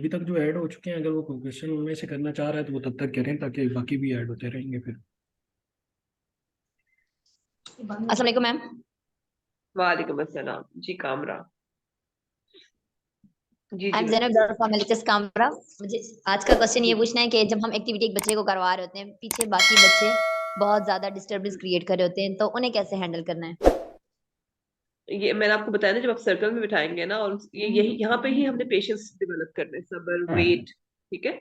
अभी तक जो ऐड हो चुके हैं, अगर वो कोई क्वेश्चन उनमें से करना चाह रहा है तो वो तब तक करें, ताकि बाकी भी ऐड होते रहेंगे फिर। अस्सलाम वालेकुम मैम। वालेकुम अस्सलाम जी कामरा। जी आई जी एम ma'am. Zainab from LHS Kamra. मुझे आज का क्वेश्चन ये पूछना है कि जब हम एक्टिविटी एक बच्चे को करवा रहे होते हैं, पीछे बाकी बच्चे बहुत ज्यादा डिस्टर्बेंस क्रिएट कर रहे होते हैं, तो उन्हें कैसे हैंडल करना है? ये मैंने आपको बताया ना, जब आप सर्कल में बिठाएंगे ना, और ये यही यहाँ पे ही हमने पेशेंस डेवलप करने, सब्र, वेट। ठीक है,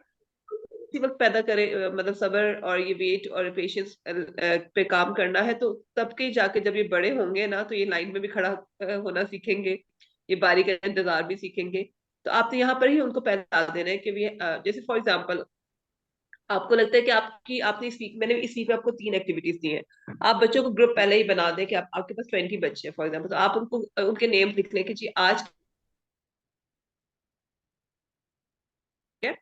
उसी वक्त पैदा करें, मतलब सब्र और ये वेट और पेशेंस पे काम करना है, तो तब के जाके जब ये बड़े होंगे ना, तो ये लाइन में भी खड़ा होना सीखेंगे, ये बारी का इंतजार भी सीखेंगे। तो आपने यहाँ पर ही उनको पहले बता देना है कि जैसे फॉर एग्जाम्पल, आपको लगता है कि आपने इस वीक, मैंने इस वीक में आपको 3 एक्टिविटीज दी हैं, आप बच्चों को ग्रुप पहले ही बना दें कि आपके पास 20 बच्चे हैं फॉर एग्जाम्पल, तो आप उनको उनके नेम लिख लें कि जी आज है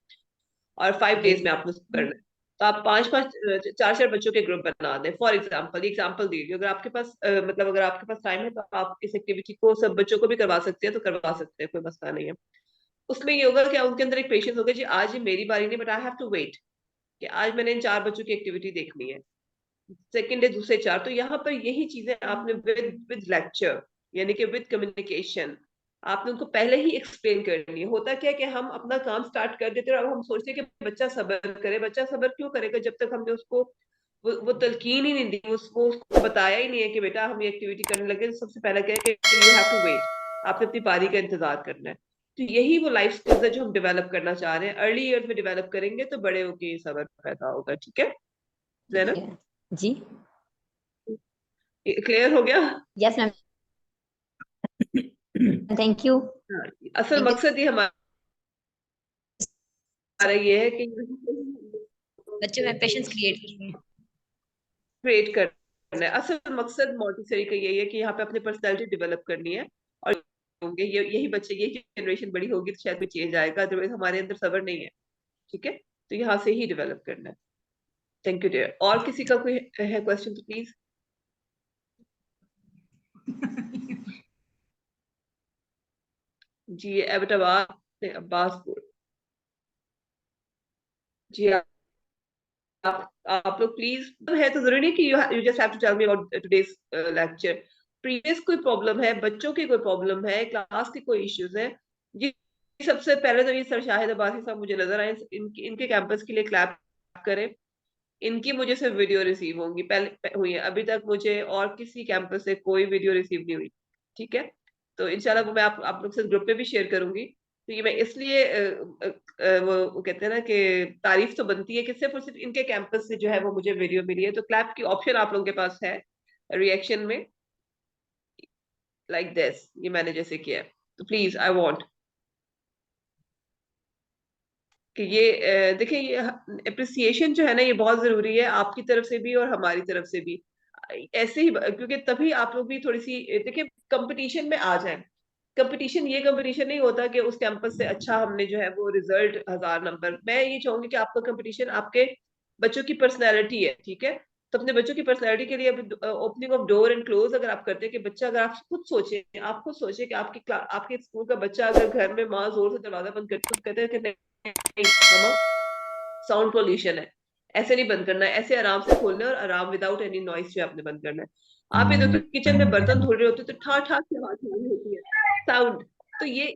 और 5 डेज में आपको उसको करना है। तो आप 5-5, 4-4 बच्चों के ग्रुप बना दें फॉर एग्जाम्पल, एग्जाम्पल दीजिए। अगर आपके पास मतलब अगर आपके पास टाइम है तो आप इस एक्टिविटी को सब बच्चों को भी करवा सकते हैं, तो करवा सकते हैं, कोई मसला नहीं है। उसमें ये होगा कि उनके अंदर एक पेशेंस होगा, जी आज ये मेरी बारी नहीं, but I have to wait, कि आज मैंने इन 4 बच्चों की एक्टिविटी देखनी है, सेकंड है दूसरे 4। तो यहाँ पर यही चीजें आपने विद विद लेक्चर, यानी कि विद कम्युनिकेशन, आपने उनको पहले ही एक्सप्लेन करनी है। होता क्या है कि हम अपना काम स्टार्ट कर देते हैं और अब हम सोचते हैं कि बच्चा सब्र करे। बच्चा सब्र क्यों करेगा जब तक हमने उसको वो तलकीन ही नहीं दी, उसको बताया ही नहीं है कि बेटा हम ये एक्टिविटी करने लगे। तो सबसे पहला क्या है कि यू हैव टू वेट, आपने अपनी बारी का इंतजार करना है। तो यही वो लाइफ स्किल्स है जो हम डेवलप करना चाह रहे हैं। अर्ली ईयर्स में डेवलप करेंगे तो बड़े होके सब्र पैदा होगा। ठीक है जैनब? जी क्लियर हो गया? Yes ma'am, thank you. हाँ, असल थैंक यू। मकसद ही हमारा ये है कि बच्चों में पेशेंस क्रिएट करनी है। क्रिएट करना है। असल मकसद मॉन्टेसरी का यही है कि यहाँ पे अपनी पर्सनैलिटी डेवलप करनी है। और होंगे यही बच्चे, यही जनरेशन बड़ी होगी तो शायद कोई चेंज आएगा, अदरवाइज हमारे अंदर सब्र नहीं है। ठीक है, तो यहाँ से ही डेवलप करना है। Thank you dear. और किसी का कोई है क्वेश्चन तो प्लीज। जी एबटाबाद अब्बासपुर। जी आप लोग प्लीज, है तो जरूरी नहीं कि you just have to tell me about today's lecture. Previous कोई प्रॉब्लम है, बच्चों की कोई प्रॉब्लम है, क्लास के कोई इश्यूज है जी। सबसे पहले तो ये सर शाहिद अब्बासी साहब मुझे नजर आए, इनके कैंपस के लिए क्लैप करें। इनकी मुझे सिर्फ वीडियो रिसीव होंगी, हुई है, अभी तक मुझे और किसी कैंपस से कोई वीडियो रिसीव नहीं हुई। ठीक है, तो इंशाल्लाह वो मैं आप लोग से ग्रुप पे भी शेयर करूंगी। तो ये मैं इसलिए वो कहते हैं ना कि तारीफ तो बनती है कि सिर्फ और सिर्फ इनके कैंपस से जो है वो मुझे वीडियो मिली है। तो क्लैप की ऑप्शन आप लोगों के पास है रिएक्शन में, लाइक दिस, ये मैंने जैसे किया है। तो प्लीज आई वांट कि ये देखिए, ये अप्रिसिएशन जो है ना, ये बहुत जरूरी है आपकी तरफ से भी और हमारी तरफ से भी। ऐसे ही क्योंकि तभी आप लोग भी थोड़ी सी देखिए कंपटीशन में आ जाए। कंपटीशन, ये कंपटीशन नहीं होता कि उस कैंपस से अच्छा हमने जो है वो रिजल्ट 1000 नंबर। मैं ये चाहूंगी कि आपका कंपटीशन आपके बच्चों की पर्सनैलिटी है। ठीक है, तो अपने बच्चों की पर्सनैलिटी के लिए opening of door and close अगर आप करते हैं कि बच्चा, अगर आप खुद सोचे कि आपके स्कूल का बच्चा अगर घर में माँ जोर से दरवाजा बंद करती तो कहते हैं कि नहीं मम्मा साउंड पोल्यूशन है, ऐसे नहीं बंद करना है, ऐसे आराम से खोलना है और आराम विदाउट एनी नॉइस जो आपने बंद करना है। आप ये देखो किचन में बर्तन धो रहे होते तो ठा ठा की आवाज हो रही होती है, साउंड। तो ये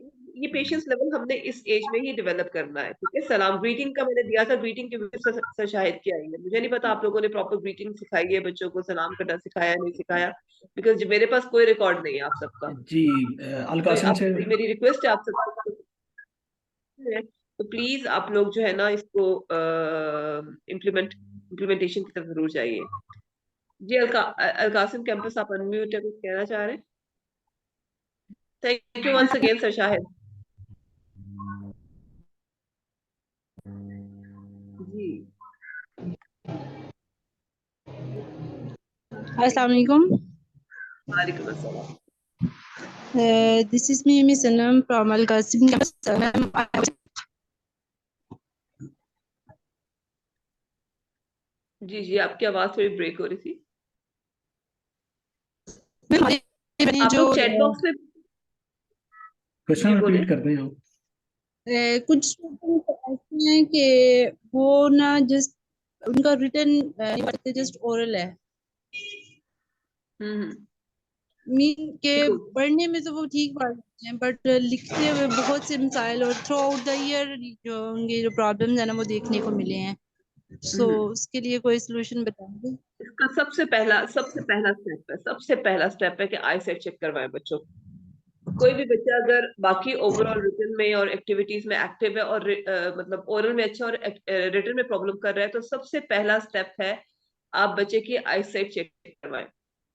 पेशेंस लेवल हमने इस एज में ही डेवलप करना है। ठीक है, सलाम ग्रीटिंग का मैंने दिया था, ग्रीटिंग की वजह से सर शाहिद की आई है। मुझे नहीं पता आप लोगों ने प्रॉपर ग्रीटिंग सिखाई है बच्चों को, सलाम करना सिखाया नहीं सिखाया, बिकॉज मेरे पास कोई रिकॉर्ड नहीं है आप सबका। जी तो अलकासिम आप, से। मेरी रिक्वेस्ट है आप सबको, तो प्लीज आप लोग जो है ना इसको इम्प्लीमेंटेशन की तरफ जरूर जाइए। जी अलकासिम कैंपस, आप अनम्यूट है, कुछ कहना चाह रहे हैं? Thank you once again sir Shahid ji. Assalamu alaikum. वालेकुम अस्सलाम। This is me, Miss Anam from Al Qasim campus. जी जी आपकी आवाज थोड़ी ब्रेक हो रही थी। मैंने आप जो लोग चैट बॉक्स में क्वेश्चन जी बोले। रिपीट कर दें आप। कुछ स्टूडेंट ऐसे हैं कि वो ना जस्ट उनका रिटर्न जस्ट ओरल है, हम्म। मीन के ठीक हो। पढ़ने में तो वो ठीक पढ़ते हैं बट लिखते हुए बहुत से मिसाइल और थ्रू आउट द ईयर जो उनके जो प्रॉब्लम्स है ना वो देखने को मिले हैं। सो हम्म। उसके लिए कोई सोल्यूशन बताएंगे? इसका सबसे पहला स्टेप है कि आई सेट चेक करवाएं बच्चों को। कोई भी बच्चा अगर बाकी ओवरऑल रिटन में और एक्टिविटीज में एक्टिव है और मतलब ओरल में अच्छा और रिटन में प्रॉब्लम कर रहा है, तो सबसे पहला स्टेप है आप बच्चे की आई साइट चेक करवाएं।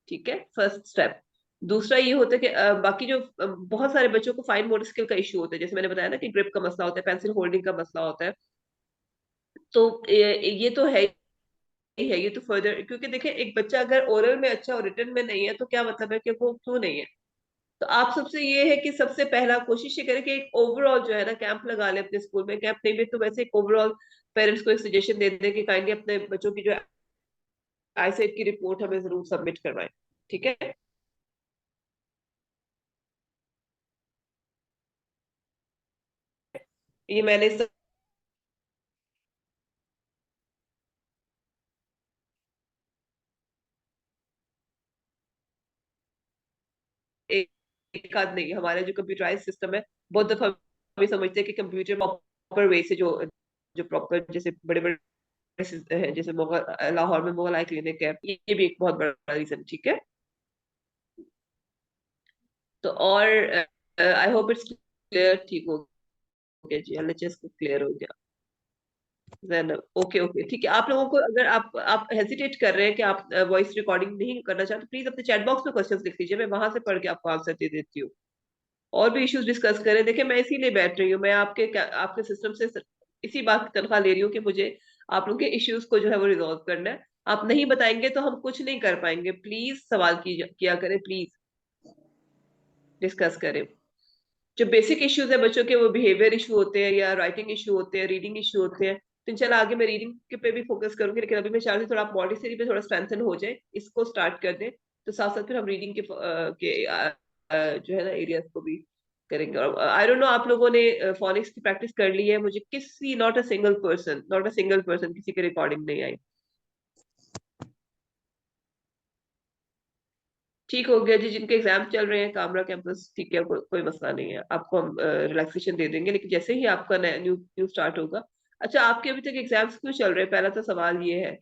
ठीक है, फर्स्ट स्टेप। दूसरा ये होता है कि बाकी जो बहुत सारे बच्चों को फाइन मोटर स्किल का इशू होता है, जैसे मैंने बताया ना कि ग्रिप का मसला होता है, पेंसिल होल्डिंग का मसला होता है। तो ये तो है ही है, ये तो फर्दर, क्योंकि देखिए एक बच्चा अगर ओरल में अच्छा और रिटन में नहीं है तो क्या मतलब है कि वो क्यों नहीं है। तो आप सबसे ये है कि सबसे पहला कोशिश ये करें कि एक ओवरऑल जो है ना कैंप लगा ले अपने स्कूल में। कैंप नहीं भी तो वैसे एक ओवरऑल पेरेंट्स को एक सजेशन दे दें कि काइंडली अपने बच्चों की जो आईसाइट की रिपोर्ट हमें जरूर सबमिट करवाएं। ठीक है। ये मैंने एक, एक आध नहीं, हमारा जो कंप्यूटराइज सिस्टम है, बहुत दफा हम ये समझते हैं कि कंप्यूटर प्रॉपर वे से जो जो प्रॉपर जैसे बड़े बड़े हैं, जैसे मुगल लाहौर में मुगल आई क्लिनिक है, ये भी एक बहुत बड़ा रीजन। ठीक है। तो और आई होप इट्स क्लियर। ठीक हो गया जी, एलएचएस को क्लियर हो गया। जैनब ओके ओके ठीक है। आप लोगों को अगर आप हेजिटेट कर रहे हैं कि आप वॉइस रिकॉर्डिंग नहीं करना चाहते, प्लीज अपने चैट बॉक्स में क्वेश्चंस लिख लीजिए, मैं वहां से पढ़ के आपको आंसर दे देती हूँ। और भी इश्यूज डिस्कस करें। देखिए मैं इसीलिए बैठ रही हूँ, मैं आपके सिस्टम से इसी बात की तनख्वाह ले रही हूँ कि मुझे आप लोगों के इश्यूज को जो है वो रिजॉल्व करना है। आप नहीं बताएंगे तो हम कुछ नहीं कर पाएंगे। प्लीज सवाल किया करें, प्लीज डिस्कस करें। जो बेसिक इश्यूज है बच्चों के, वो बिहेवियर इशू होते हैं या राइटिंग इशू होते हैं, रीडिंग इशू होते हैं, तो इंशाल्लाह आगे मैं रीडिंग के पे भी फोकस करूंगी। लेकिन अभी मैं चाह रही हूँ थोड़ा आप मॉन्टेसरी पे थोड़ा स्ट्रेंथन हो जाए, इसको स्टार्ट कर दें, तो साथ साथ फिर हम रीडिंग जो है ना एरियाज को भी करेंगे। और आई डोंट नो आप लोगों ने फोनिक्स की प्रैक्टिस कर ली है? मुझे किसी नॉट अ सिंगल पर्सन किसी की रिकॉर्डिंग नहीं आई। ठीक हो गया जी। जिनके एग्जाम चल रहे हैं कामरा कैंपस, ठीक है, कोई मसला नहीं है, आपको हम रिलैक्सेशन दे देंगे, लेकिन जैसे ही आपका नया न्यू न्यू स्टार्ट होगा। अच्छा, आपके अभी तक एग्जाम्स क्यों चल रहे हैं? पहला तो सवाल ये है।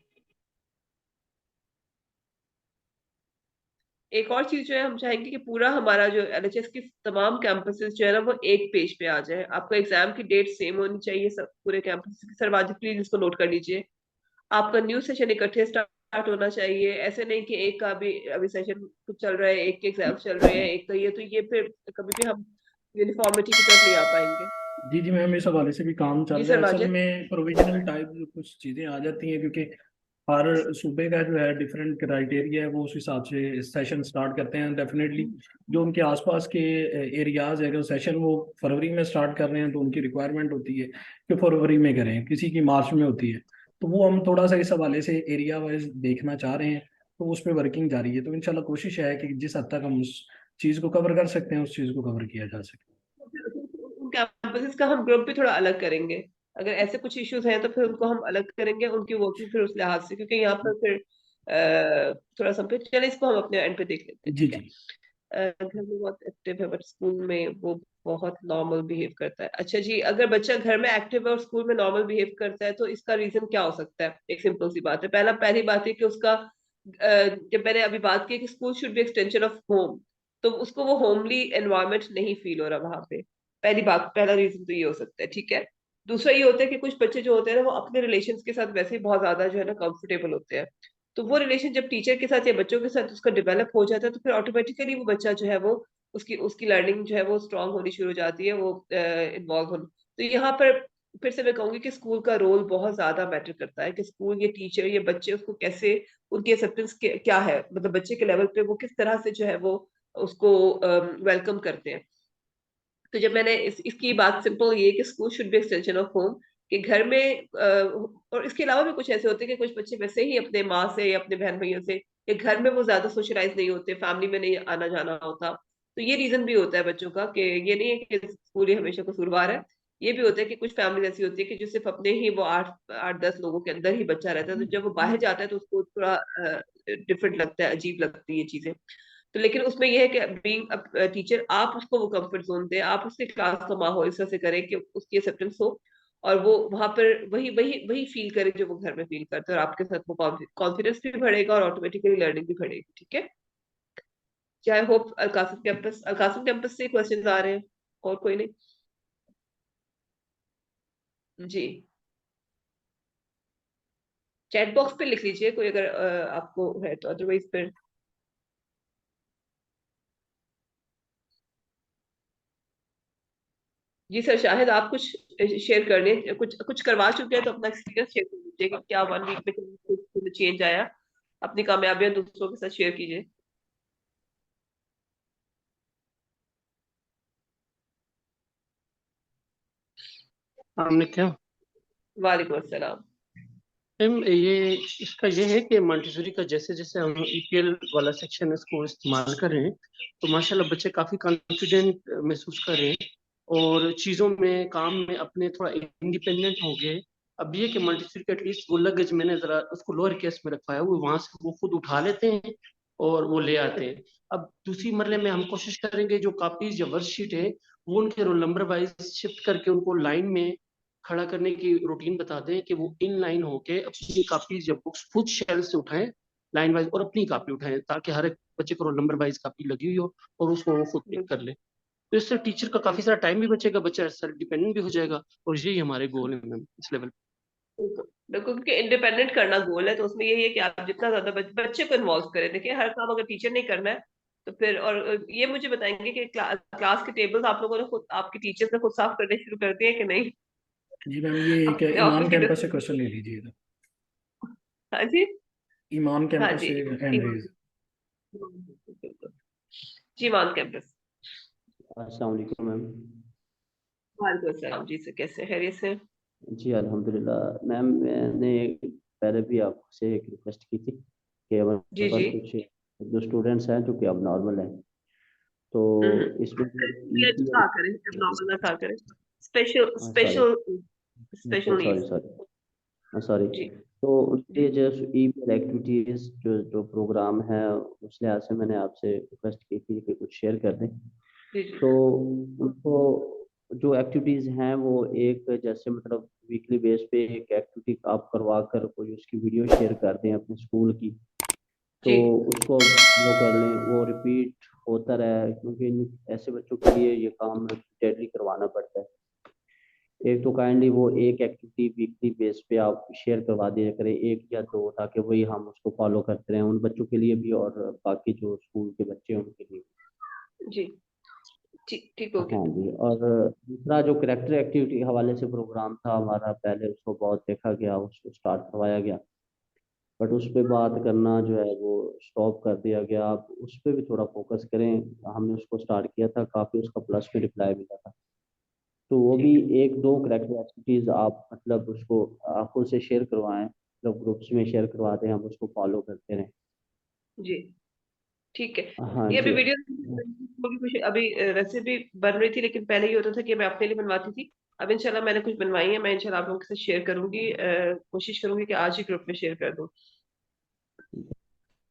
एक और चीज जो है, हम चाहेंगे कि पूरा हमारा जो एलएचएस की तमाम कैंपसेस जो है ना वो एक पेज पे आ जाए। आपका एग्जाम की डेट सेम होनी चाहिए सब पूरे कैंपस की। सर वाजिब प्लीज इसको नोट कर लीजिए। आपका न्यू सेशन इकट्ठे स्टार्ट होना चाहिए। ऐसे नहीं कि एक का भी अभी सेशन कुछ चल रहा है, एक के एग्जाम चल रहे हैं, एक का ये, तो ये फिर कभी भी हम यूनिफॉर्मिटी की तरफ नहीं आ पाएंगे। जी जी मैम, इस हवाले से भी काम चल जी रहा सर है। असल माजिद। में प्रोविजनल टाइप कुछ चीज़ें आ जाती हैं, क्योंकि हर सूबे का जो है डिफरेंट क्राइटेरिया है, वो उस हिसाब से सेशन स्टार्ट करते हैं। डेफिनेटली जो उनके आसपास के एरियाज है, सेशन वो फरवरी में स्टार्ट कर रहे हैं, तो उनकी रिक्वायरमेंट होती है कि फरवरी में करें, किसी की मार्च में होती है। तो वो हम थोड़ा सा इस हवाले से एरिया वाइज देखना चाह रहे हैं, तो उस पर वर्किंग जारी है। तो इंशाल्लाह कोशिश है कि जिस हद तक हम उस चीज़ को कवर कर सकते हैं, उस चीज़ को कवर किया जा सके। उन कैंपसेस का हम ग्रुप भी थोड़ा अलग करेंगे। अगर ऐसे कुछ इश्यूज हैं तो फिर उनको हम अलग करेंगे, उनकी वर्किंग फिर उस लिहाज से, क्योंकि यहाँ पर फिर थोड़ा सा फिर चले, इसको हम अपने एंड पे देख लेते हैं। जी ठीक है। जी। घर में बहुत एक्टिव है बट स्कूल में वो बहुत नॉर्मल बिहेव करता है। अच्छा जी, अगर बच्चा घर में एक्टिव है और स्कूल में नॉर्मल बिहेव करता है तो इसका रीजन क्या हो सकता है? एक सिंपल सी बात है। पहली बात है कि उसका जब मैंने अभी बात की कि school should be extension of home, तो उसको वो होमली एनवायरनमेंट नहीं फील हो रहा वहां पे। पहला रीजन तो ये हो सकता है। ठीक है। दूसरा ये होता है कि कुछ बच्चे जो होते हैं ना वो अपने रिलेशंस के साथ वैसे ही बहुत ज्यादा जो है ना कंफर्टेबल होते हैं। तो वो रिलेशन जब टीचर के साथ या बच्चों के साथ उसका डेवलप हो जाता है, तो फिर ऑटोमेटिकली वो बच्चा जो है वो उसकी उसकी लर्निंग जो है वो स्ट्रांग होनी शुरू हो जाती है, वो इन्वॉल्व होनी। तो यहाँ पर फिर से मैं कहूंगी कि स्कूल का रोल बहुत ज्यादा मैटर करता है, कि स्कूल, ये टीचर, ये बच्चे उसको कैसे, उनकी एक्सेप्टेंस क्या है, मतलब बच्चे के लेवल पे वो किस तरह से जो है वो उसको वेलकम करते हैं। तो जब मैंने इसकी बात सिंपल ये है कि school should be extension of home, कि घर में और इसके अलावा भी कुछ ऐसे होते हैं कि कुछ बच्चे वैसे ही अपने माँ से या अपने बहन भाइयों से या घर में वो ज्यादा सोशलाइज नहीं होते, फैमिली में नहीं आना जाना होता। तो ये रीजन भी होता है बच्चों का, कि ये नहीं है कि स्कूल ही हमेशा कसूरवार है। ये भी होता है कि कुछ फैमिली ऐसी होती है कि जो सिर्फ अपने ही वो 8-10 लोगों के अंदर ही बच्चा रहता है, तो जब वो बाहर जाता है तो उसको थोड़ा डिफरेंट लगता है, अजीब लगती है ये चीजें। तो लेकिन उसमें यह है कि बीइंग टीचर आप उसको वो कंफर्ट जोन दे, आप उसके क्लास का माहौल इस तरह से करें कि उसकी एक्सेप्टेंस हो, और वो वहां पर वही वही वही फील करे जो वो घर में फील करते हैं, और आपके साथ वो कॉन्फिडेंस भी बढ़ेगा और ऑटोमेटिकली लर्निंग भी बढ़ेगी। ठीक है, आई होप अलकासिम कैंपस से क्वेश्चंस आ रहे हैं, और कोई नहीं? जी, चैट बॉक्स पे लिख लीजिए कोई अगर आपको है तो, अदरवाइज फिर जी सर, शाहिद आप कुछ शेयर करने, कुछ कुछ करवा चुके हैं तो अपना एक्सपीरियंस शेयर कर दीजिए कि क्या 1 वीक में चेंज आया, अपनी कामयाबियां दूसरों के साथ शेयर कीजिए। हमने क्या वालेकुम अस्सलाम। मैम, ये इसका ये है कि मॉन्टेसरी का जैसे जैसे हम ईपीएल वाला सेक्शन इसको इस्तेमाल कर रहे हैं, तो माशाल्लाह बच्चे काफी कॉन्फिडेंट महसूस कर रहे हैं और चीजों में, काम में अपने थोड़ा इंडिपेंडेंट हो गए। अब ये कि मॉन्टेसरी का एटलीस्ट वो लगेज मैंने जरा उसको लोअर केस में रखवाया, वो वहां से वो खुद उठा लेते हैं और वो ले आते हैं। अब दूसरी मरले में हम कोशिश करेंगे जो कॉपीज या वर्कशीट है वो उनके रोल नंबर वाइज शिफ्ट करके उनको लाइन में खड़ा करने की रूटीन बता दें कि वो इन लाइन होके अपनी कॉपीज या बुक्स खुद शेल्फ से उठाएं लाइन वाइज, और अपनी कॉपी उठाएं ताकि हर एक बच्चे को रोल नंबर वाइज कॉपी लगी हुई हो और उसको वो खुद पिक कर ले। तो इससे टीचर का काफी सारा टाइम भी बचेगा, बच्चा सेल्फ डिपेंडेंट भी हो जाएगा, और यही हमारे गोल है मैम इस लेवल पे। बिल्कुल बिल्कुल, क्योंकि इंडिपेंडेंट करना गोल है, तो उसमें यही है कि आप जितना ज्यादा बच्चे को इन्वॉल्व करें। देखिए, हर काम अगर टीचर नहीं करना है तो फिर, और ये मुझे बताएंगे कि क्लास के टेबल्स आप लोगों ने खुद, आपके टीचर्स ने खुद साफ करने शुरू कर दिए कि नहीं? जी मैम, ये एक अपने ईमान ऑफिस की कैंपस से क्वेश्चन ले लीजिएगा। हाँ जी, ईमान हाँ कैंपस जी, से हैंड रेज। बिल्कुल जी, मान कैंपस। अस्सलाम वालेकुम मैम। वालेकुम अस्सलाम जी, से कैसे, खैरियत से? जी अल्हम्दुलिल्लाह मैम, मैंने पहले भी आपसे एक रिक्वेस्ट की थी कि हमारे जी पास जी। कुछ जो स्टूडेंट्स हैं जो कि अब नॉर्मल हैं, तो इसमें ये तो कहा करें, एबनॉर्मल ना कहा करें, special sorry special special sorry needs. Sorry sorry. जी तो उनके जो ईमेल एक्टिविटीज़ जो जो प्रोग्राम है उस लिहाज से मैंने आपसे रिक्वेस्ट की थी कि कुछ शेयर कर दें। जी जी। तो उनको जो एक्टिविटीज़ हैं वो एक जैसे मतलब वीकली बेस पे एक एक्टिविटी आप करवा कर कोई उसकी वीडियो शेयर कर दें अपने स्कूल की, तो जी उसको फॉलो कर लें, वो रिपीट होता रहे, क्योंकि ऐसे बच्चों के लिए ये काम रिपीटेडली करवाना पड़ता है। एक तो काइंडली वो एक एक्टिविटी वीकली बेस पे आप शेयर करवा दिया करें, 1 या 2, ताकि वही हम उसको फॉलो करते रहें उन बच्चों के लिए भी और बाकी जो स्कूल के बच्चे हैं उनके लिए। जी, ठीक ठीक हो हाँ गया। जी, और दूसरा जो करेक्टर एक्टिविटी के हवाले से प्रोग्राम था हमारा, पहले उसको बहुत देखा गया, उसको स्टार्ट करवाया गया, बट उस पे बात करना जो है वो स्टॉप कर दिया गया। आप उस पे भी थोड़ा फोकस करें। हमने उसको स्टार्ट किया था, काफ़ी उसका प्लस में रिप्लाई मिला था, तो वो भी ठीक है 1-2 करेक्टर एक्टिविटीज़ आप मतलब उसको खुद से शेयर करवाएं, मतलब ग्रुप्स में शेयर करवाते हैं, हम उसको फॉलो करते रहें। जी, ठीक है। हाँ ये अभी जी। वीडियो भी कुछ अभी वैसे भी बन रही थी, लेकिन पहले ये होता था कि मैं अपने लिए बनवाती थी। अब इंशाल्लाह मैंने कुछ बनवाई है, मैं इंशाल्लाह आप लोगों के साथ शेयर करूंगी, कोशिश करूंगी कि आज ही ग्रुप में शेयर कर दूं।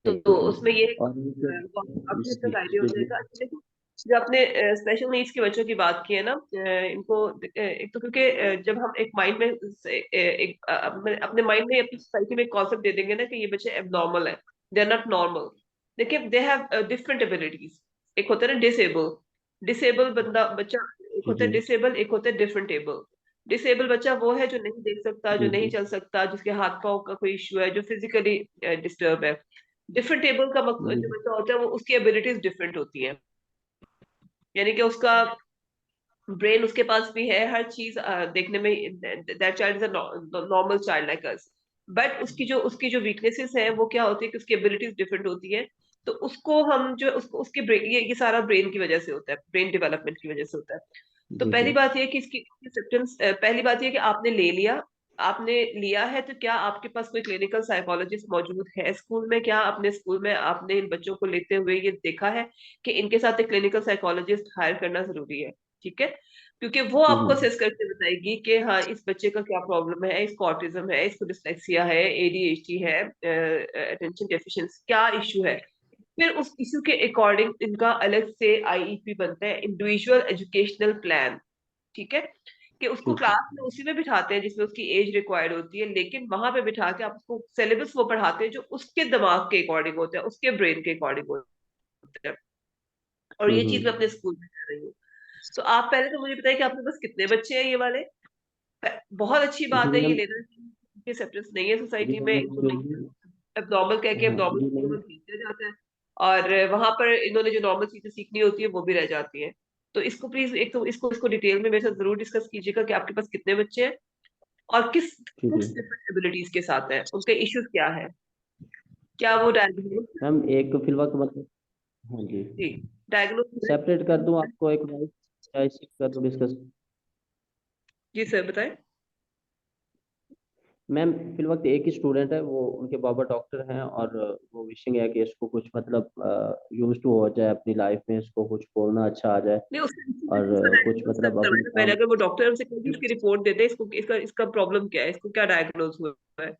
तो जी उसमें ये और काफी हद तक आइडिया हो जी जाएगा। अच्छा देखो, जो आपने स्पेशल नीड्स के बच्चों की बात की है ना, इनको एक तो क्योंकि जब हम एक माइंड में अपने माइंड में अपनी सोसाइटी में एक कॉन्सेप्ट दे देंगे ना कि ये बच्चे एबनॉर्मल है, दे आर नॉट नॉर्मल। देखिए, दे हैव डिफरेंट एबिलिटीज। एक होता है ना डिसेबल, डिसेबल बंदा बच्चा, एक होता है जी डिसेबल, एक होता है डिफरेंट एबल। डिसेबल बच्चा वो है जो नहीं देख सकता, जो जी नहीं जी चल सकता, जिसके हाथ पाँव का कोई इश्यू है, जो फिजिकली डिस्टर्ब है। डिफरेंट टेबल का जी जो बच्चा होता है वो उसकी एबिलिटीज डिफरेंट होती है, यानी कि उसका ब्रेन उसके पास भी है, हर चीज देखने में that child is a normal child like us. But उसकी जो वीकनेसेस हैं वो क्या होती है कि उसकी एबिलिटीज डिफरेंट होती है। तो उसको हम जो उसको उसके ब्रेन, ये सारा ब्रेन की वजह से होता है, ब्रेन डेवलपमेंट की वजह से होता है। तो जी पहली जी बात ये कि इसकी एक्सेप्टेंस, पहली बात ये कि आपने ले लिया, आपने लिया है, तो क्या आपके पास कोई क्लिनिकल साइकोलॉजिस्ट मौजूद है स्कूल में? क्या अपने स्कूल में आपने इन बच्चों को लेते हुए ये देखा है कि इनके साथ एक क्लिनिकल साइकोलॉजिस्ट हायर करना जरूरी है? ठीक है। क्योंकि वो आपको हम्म, असेस करके बताएगी कि हाँ इस बच्चे का क्या प्रॉब्लम है, इसको ऑटिज्म है, इसको डिसलेक्सिया है, एडीएचडी है, अटेंशन डेफिशिएंसी, क्या इशू है। फिर उस इशू के अकॉर्डिंग इनका अलग से आईईपी बनता है, इंडिविजुअल एजुकेशनल प्लान, ठीक है। कि उसको ठीक है। क्लास में उसी में बिठाते हैं जिसमें उसकी एज रिक्वायर्ड होती है, लेकिन वहां पे बिठा के आप उसको सिलेबस वो पढ़ाते हैं जो उसके दिमाग के अकॉर्डिंग होता है, उसके ब्रेन के अकॉर्डिंग होता है। और ये चीज मैं अपने स्कूल में कर रही हूँ। तो आप पहले तो मुझे बताइए कि आपके पास कितने बच्चे हैं ये वाले। बहुत अच्छी जी बात है, ये मैम, लेना चाहिए, एक्सेप्टेंस नहीं है जी सोसाइटी में, मैम इनको नहीं, एब्नॉर्मल कह के हाँ एब्नॉर्मल जी मैम, खींचा जाता है, और वहां पर इन्होंने जो नॉर्मल चीजें सीखनी होती है वो भी रह जाती है। तो इसको प्लीज एक तो इसको डिटेल में मेरे साथ जरूर डिस्कस कीजिएगा कि आपके पास कितने बच्चे हैं और किस ठीक कुछ है डिफरेंट एबिलिटीज के साथ हैं, उनके इश्यूज क्या है, क्या वो डायग्नोज, मैम। एक फिलहाल तो मतलब, हाँ जी, जी डायग्नोज, सेपरेट कर दूं आपको एक बार, या इसी कर दूं डिस्कस। जी सर बताएं। मैम फिलहाल एक ही स्टूडेंट है, वो उनके बाबा डॉक्टर हैं, और वो विशिंग है कि इसको कुछ मतलब यूज टू हो जाए अपनी लाइफ में, इसको कुछ बोलना अच्छा आ जाए, नहीं और उसका कुछ डायग्नोज मतलब अपने करवाना पहले, काम। अगर वो डॉक्टर हमसे कहेंगे उसकी रिपोर्ट देते हैं, इसको इसका इसका प्रॉब्लम क्या है, इसको क्या डायग्नोज हुआ है,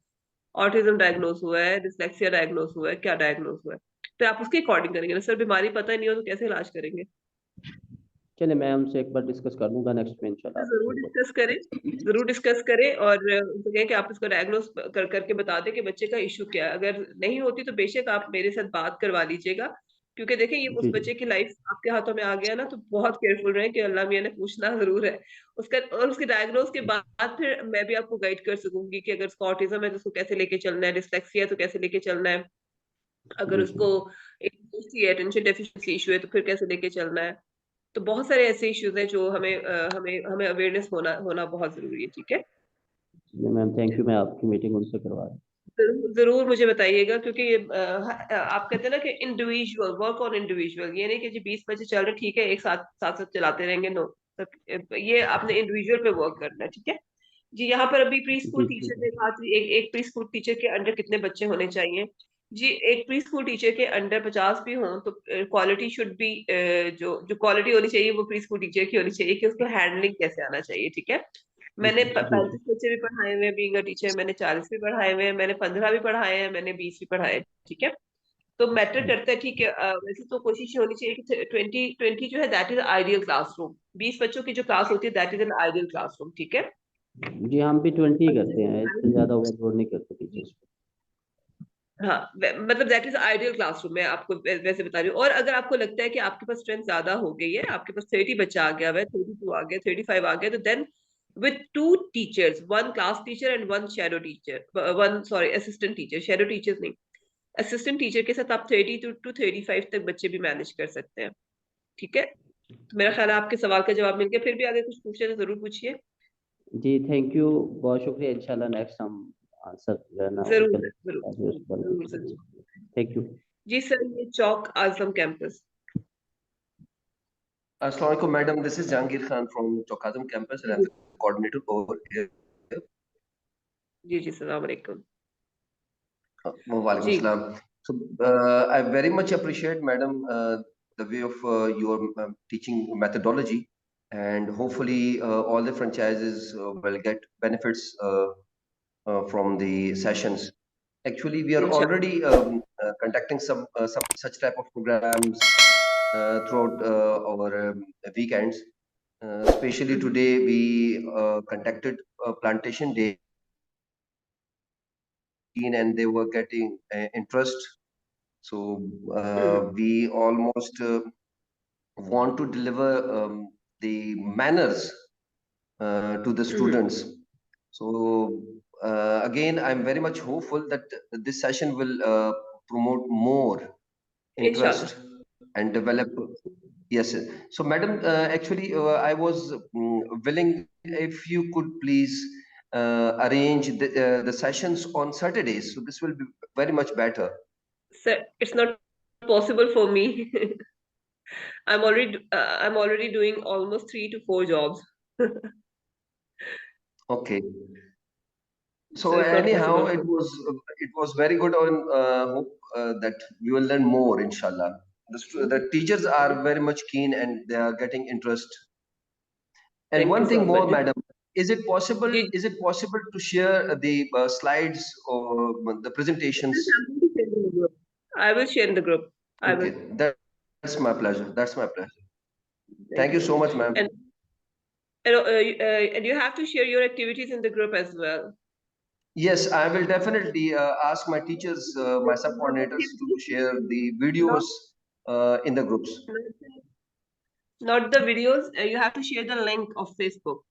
ऑटिज्म डायग्नोज हुआ है, डिसलेक्सिया डायग्नोज हुआ है, क्या डायग्नोज हुआ है, तो आप उसके अकॉर्डिंग करेंगे ना सर। बीमारी पता ही नहीं हो तो कैसे इलाज करेंगे। चलिए मैं उनसे एक बार डिस्कस कर लूंगा नेक्स्ट में इंशाल्लाह तो आपसे जरूर बिल्कुल। डिस्कस करें, जरूर डिस्कस करें, और उनसे कहें कि आप इसको डायग्नोज करके बता दें कि बच्चे का इशू क्या है। अगर नहीं होती तो बेशक आप मेरे साथ बात करवा लीजिएगा, क्योंकि देखिए ये उस जी जी बच्चे की लाइफ आपके हाथों में आ गया ना, तो बहुत केयरफुल रहें कि अल्लाह मियां ने पूछना जरूर है उसका। और उसके डायग्नोज के बाद फिर मैं भी आपको गाइड कर सकूंगी कि अगर उसको ऑटिज्म है तो उसको कैसे लेके चलना है, डिसलेक्सिया है तो कैसे लेके चलना है, अगर जी उसको जी अटेंशन डेफिशिएंसी इशू है तो फिर कैसे लेके चलना है। तो बहुत सारे ऐसे इश्यूज हैं जो हमें हमें हमें अवेयरनेस होना होना बहुत जरूरी है, ठीक है। जी मैम, थैंक यू, मैं आपकी मीटिंग उनसे करवा रहा हूँ। जरूर जरूर मुझे बताइएगा, क्योंकि ये आप कहते हैं ना कि इंडिविजुअल वर्क ऑन इंडिविजुअल, ये नहीं कि जी 20 बच्चे चल रहे ठीक है एक साथ साथ साथ चलाते रहेंगे, नो। ये आपने इंडिविजुअल पे वर्क करना है, ठीक है। जी यहाँ पर अभी प्री स्कूल जी टीचर ठीक है। ने कहा कि एक प्री स्कूल टीचर के अंडर कितने बच्चे होने चाहिए। जी एक प्री स्कूल टीचर के अंडर 50 भी हों तो क्वालिटी शुड बी, जो जो क्वालिटी होनी चाहिए वो प्री स्कूल टीचर की होनी चाहिए कि उसको हैंडलिंग कैसे आना चाहिए, ठीक है। मैंने जी 35 बच्चे भी पढ़ाए हुए हैं बीइंग अ टीचर, मैंने 40 भी पढ़ाए हुए हैं, मैंने 15 भी पढ़ाए हैं, मैंने 20 भी पढ़ाए हैं, ठीक है। तो मैटर जी करता है, ठीक है। वैसे तो कोशिश ये होनी चाहिए कि 20 जो है दैट इज आइडियल क्लासरूम, 20 बच्चों की जो क्लास होती है that is an ideal classroom, ठीक है। जी, हम भी 20 करते हैं, इससे ज्यादा ओवरलोड नहीं करते टीचर्स को। हाँ मतलब दैट इज आइडियल क्लासरूम, मैं आपको वैसे बता रही हूँ। और अगर आपको लगता है कि आपके पास स्ट्रेंथ ज्यादा हो गई है, आपके पास 30 बच्चा आ गया है, 32 आ गया, 35 आ गया, तो then with 2 teachers, 1 class teacher and 1 shadow teacher, 1 sorry assistant teacher, shadow teachers नहीं, असिस्टेंट टीचर के साथ आप 30 टू 35 तक बच्चे भी मैनेज कर सकते हैं, ठीक है। तो मेरा ख्याल है आपके सवाल का जवाब मिल गया, फिर भी आगे कुछ पूछे तो जरूर पूछिए। जी थैंक यू, बहुत शुक्रिया, इंशाल्लाह नेक्स्ट हम आंसर लेना जरूर उनके सर, जरूर जरूर सर। लिए। Thank you. जी सर, ये चौक आजम campus. Assalamu alaikum, madam. This is Jahangir Khan from Chowkazam campus, and I'm जी the coordinator over here. जी जी, सलाम अलैकुम। Walaikum जी salam. So, I very much appreciate, madam, the way of your teaching methodology, and hopefully all the franchises will get benefits from the sessions. Actually, we are इंशाल्लाह। already conducting some such type of programs throughout our weekends. Especially hmm, today, we conducted a plantation day, and they were getting interest. So hmm, we almost want to deliver the manners to the hmm, students. So again, I'm very much hopeful that this session will promote more इंशाल्लाह। interest and develop. Yes, sir. So, madam, actually, I was willing if you could please arrange the sessions on Saturdays. So this will be very much better. Sir, it's not possible for me. I'm already doing almost 3 to 4 jobs. So Okay. So it's not anyhow, possible for me. it was very good. On hope that we will learn more, inshallah. The teachers are very much keen and they are getting interest. And Thank one you thing so more, much. madam, is it possible? जी, Is it possible to share the slides or the presentations? I will share in the group. I Okay, will. that's my pleasure. That's my pleasure. Thank Thank you so much, ma'am. And you have to share your activities in the group as well. Yes, I will definitely ask my teachers, my subcoordinators to share the videos in the groups. Not the videos. You have to share the link of Facebook.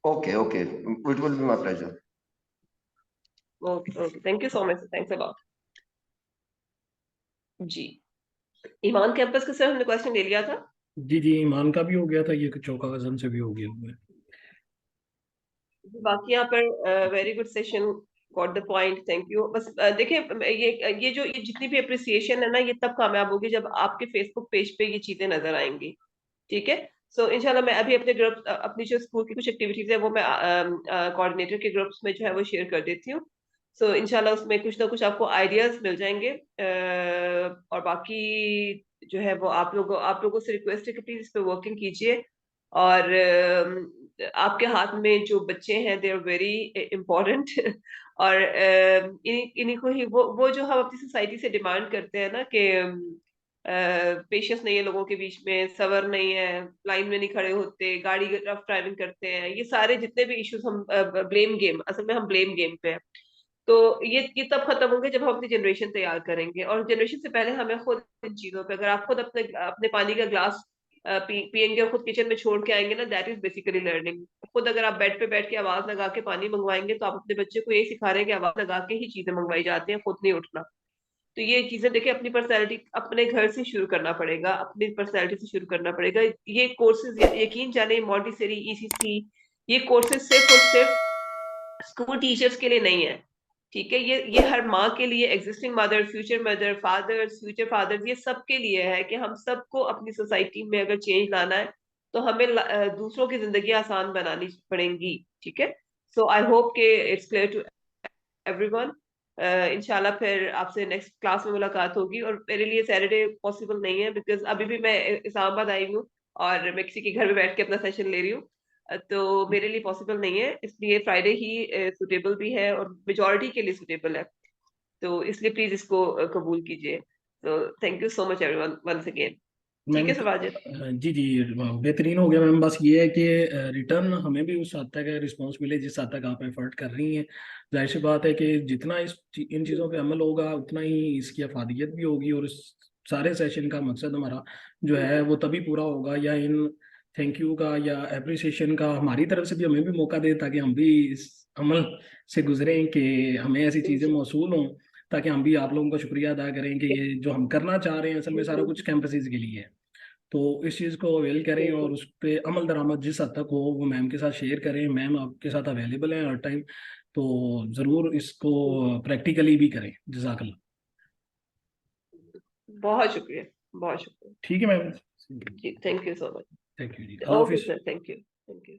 Okay, okay. It will be my pleasure. Okay, okay. Thank you so much. Thanks a lot. जी, Iman campus का sir हमने question ले लिया था। जी जी, ईमान का भी हो गया था, ये चौका कजन से भी हो गया हुआ है। बाकी यहाँ पर very good session, got the point, thank you. बस देखिए ये जितनी भी अप्रिसिएशन है ना, ये तब कामयाब होगी जब आपके फेसबुक पेज पे ये चीजें नजर आएंगी, ठीक है। सो इंशाल्लाह मैं अभी अपने ग्रुप, अपनी जो स्कूल की कुछ एक्टिविटीज है वो मैं कोऑर्डिनेटर के ग्रुप्स में जो है वो शेयर कर देती हूँ। सो इंशाल्लाह उसमें कुछ ना कुछ आपको आइडियाज मिल जाएंगे। और बाकी जो है वो आप लोगों से रिक्वेस्ट है कि प्लीज इस पे वर्किंग कीजिए। और आपके हाथ में जो बच्चे हैं दे आर वेरी इम्पोर्टेंट। और इन्हीं को ही वो जो हम अपनी सोसाइटी से डिमांड करते हैं ना कि पेशेंस नहीं है लोगों के बीच में, सबर नहीं है, लाइन में नहीं खड़े होते, गाड़ी रफ ड्राइविंग करते हैं, ये सारे जितने भी इश्यूज हम ब्लेम गेम, असल में हम ब्लेम गेम पे हैं। तो ये तब खत्म होंगे जब हम अपनी जनरेशन तैयार करेंगे। और जनरेशन से पहले हमें खुद इन चीजों पे, अगर आप खुद अपने पानी का ग्लास पियेंगे और खुद किचन में छोड़ के आएंगे ना, दैट इज बेसिकली लर्निंग। खुद अगर आप बेड पे बैठ के आवाज लगा के पानी मंगवाएंगे तो आप अपने बच्चे को यही सिखा रहे हैं कि आवाज लगा के ही चीजें मंगवाई जाती हैं, खुद नहीं उठना। तो ये चीजें देखिए, अपनी पर्सनैलिटी अपने घर से शुरू करना पड़ेगा, अपनी पर्सनैलिटी से शुरू करना पड़ेगा। ये कोर्सेज यकीन जाने मॉन्टेसरी, ईसीसी, ये कोर्सेज सिर्फ और सिर्फ स्कूल टीचर्स के लिए नहीं है, ठीक है। ये हर माँ के लिए, existing mother, future mother, fathers, future fathers, ये सबके लिए है कि हम सबको अपनी सोसाइटी में अगर चेंज लाना है तो हमें दूसरों की जिंदगी आसान बनानी पड़ेंगी, ठीक है। सो आई होप के इट्स क्लियर टू एवरीवन। इंशाल्लाह फिर आपसे नेक्स्ट क्लास में मुलाकात होगी। और मेरे लिए सैटरडे पॉसिबल नहीं है बिकॉज अभी भी मैं इस्लामाबाद आई हूँ और मैं किसी के घर में बैठ के अपना सेशन ले रही हूँ, तो मेरे लिए पॉसिबल नहीं है। इसलिए फ्राइडे ही सुटेबल भी है और मेजॉरिटी के लिए सुटेबल है, तो इसलिए प्लीज इसको कबूल कीजिए। तो thank you so much everyone once again. ठीक है सवाजिद? जी जी, बेहतरीन हो गया मैम। बस ये है कि रिटर्न हमें भी उस हद तक रिस्पॉन्स मिले जिस हद तक आप एफर्ट कर रही हैं। जाहिर सी बात है कि जितना इन चीज़ों पे अमल होगा उतना ही इसकी अफादियत भी होगी, और इस सारे सेशन का मकसद हमारा जो है वो तभी पूरा होगा या इन थैंक यू का या अप्रिसिएशन का हमारी तरफ से भी हमें भी मौका दे, ताकि हम भी इस अमल से गुजरें कि हमें ऐसी चीज़ें मौसूल हों, ताकि हम भी आप लोगों का शुक्रिया अदा करें कि ये जो हम करना चाह रहे हैं असल में सारा कुछ कैंपसेस के लिए है। तो इस चीज़ को अवेल करें और उस पर अमल दरामद जिस हद तक हो वो मैम के साथ शेयर करें। मैम आपके साथ अवेलेबल हैं हर टाइम, तो ज़रूर इसको प्रैक्टिकली भी करें। जज़ाकल्लाह। बहुत शुक्रिया, बहुत शुक्रिया। ठीक है मैम, जी, thank you so much. Thank you जी, अल्लाह ओके हाफिज़। Sir, thank you, thank you.